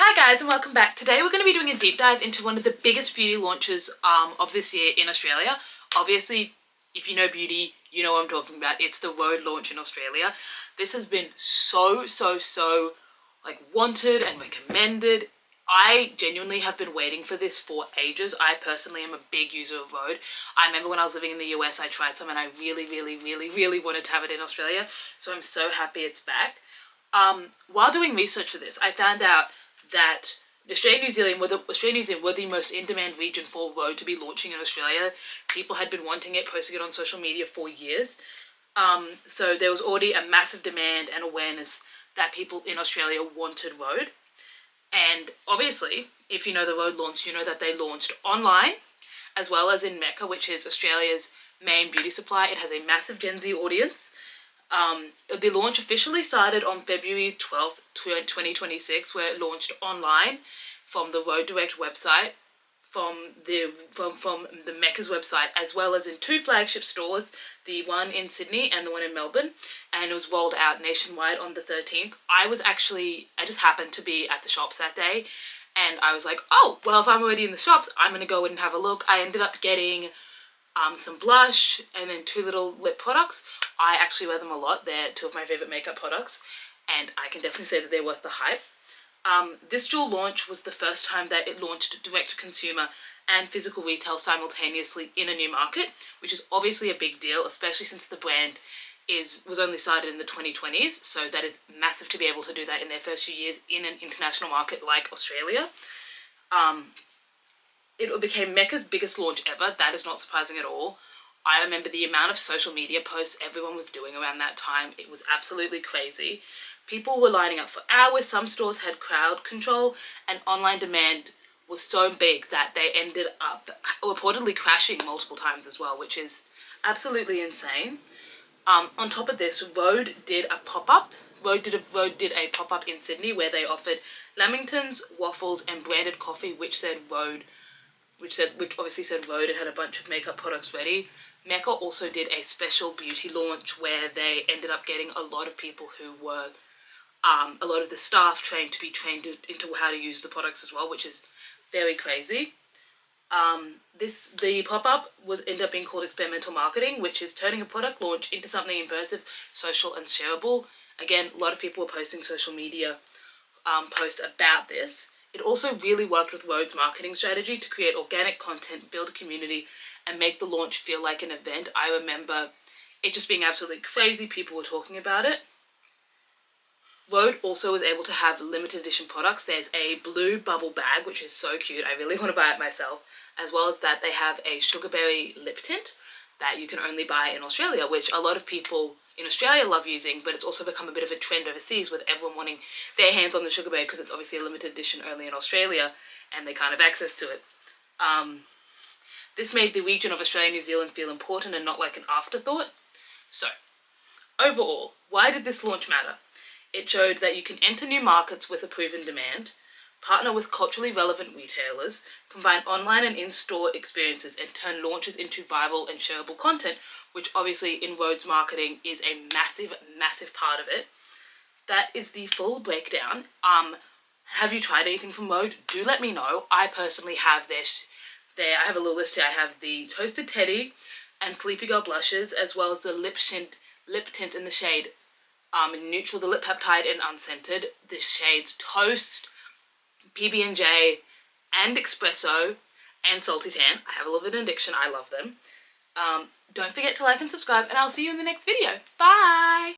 Hi guys and welcome back. Today we're going to be doing a deep dive into one of the biggest beauty launches of this year in Australia. Obviously, if you know beauty, you know what I'm talking about. It's the Rhode launch in Australia. This has been so like wanted and recommended. I genuinely have been waiting for this for ages. I personally am a big user of Rhode. I remember when I was living in the US, I tried some and I really wanted to have it in Australia. So I'm so happy it's back. While doing research for this, I found out that Australia and New Zealand were the most in-demand region for Rhode to be launching in Australia. People had been wanting it, posting it on social media for years. So there was already a massive demand and awareness that people in Australia wanted Rhode. And obviously, if you know the Rhode launch, you know that they launched online as well as in Mecca, which is Australia's main beauty supply. It has a massive Gen Z audience. The launch officially started on February 12th, 2026, where it launched online from the Rhode Direct website, from the Mecca's website, as well as in two flagship stores, the one in Sydney and the one in Melbourne, and it was rolled out nationwide on the 13th. I just happened to be at the shops that day, and I was like, oh, well, if I'm already in the shops, I'm going to go in and have a look. I ended up getting some blush and then two little lip products. I actually wear them a lot. They're two of my favorite makeup products, and I can definitely say that they're worth the hype. This dual launch was the first time that it launched direct to consumer and physical retail simultaneously in a new market, which is obviously a big deal, especially since the brand was only started in the 2020s. So that is massive to be able to do that in their first few years in an international market like Australia. It became Mecca's biggest launch ever. That is not surprising at all. I remember the amount of social media posts everyone was doing around that time. It was absolutely crazy. People were lining up for hours. Some stores had crowd control, and online demand was so big that they ended up reportedly crashing multiple times as well, which is absolutely insane. On top of this, Rhode did a pop-up. Rhode did a pop-up in Sydney where they offered lamingtons, waffles, and branded coffee, which obviously said Rhode and had a bunch of makeup products ready. Mecca also did a special beauty launch where they ended up getting a lot of people who were, a lot of the staff trained into how to use the products as well, which is very crazy. The pop-up ended up being called experimental marketing, which is turning a product launch into something immersive, social, and shareable. Again, a lot of people were posting social media posts about this. It also really worked with Rhode's marketing strategy to create organic content, build a community, and make the launch feel like an event. I remember it just being absolutely crazy. People were talking about it. Rhode also was able to have limited edition products. There's a blue bubble bag, which is so cute. I really want to buy it myself. As well as that, they have a sugarberry lip tint that you can only buy in Australia, which a lot of people in Australia love using, but it's also become a bit of a trend overseas with everyone wanting their hands on the sugarberry because it's obviously a limited edition only in Australia and they can't have access to it. This made the region of Australia and New Zealand feel important and not like an afterthought. So, overall, why did this launch matter? It showed that you can enter new markets with a proven demand, partner with culturally relevant retailers, combine online and in-store experiences, and turn launches into viral and shareable content, which obviously in Rhode's marketing is a massive part of it. That is the full breakdown. Have you tried anything from Rhode? Do let me know. I personally have I have a little list here. I have the Toasted Teddy and Sleepy Girl blushes, as well as the lip tints in the shade Neutral, the Lip Peptide, and Unscented. The shades Toast, PB&J, and Espresso, and Salty Tan. I have a little bit of addiction. I love them. Don't forget to like and subscribe, and I'll see you in the next video. Bye!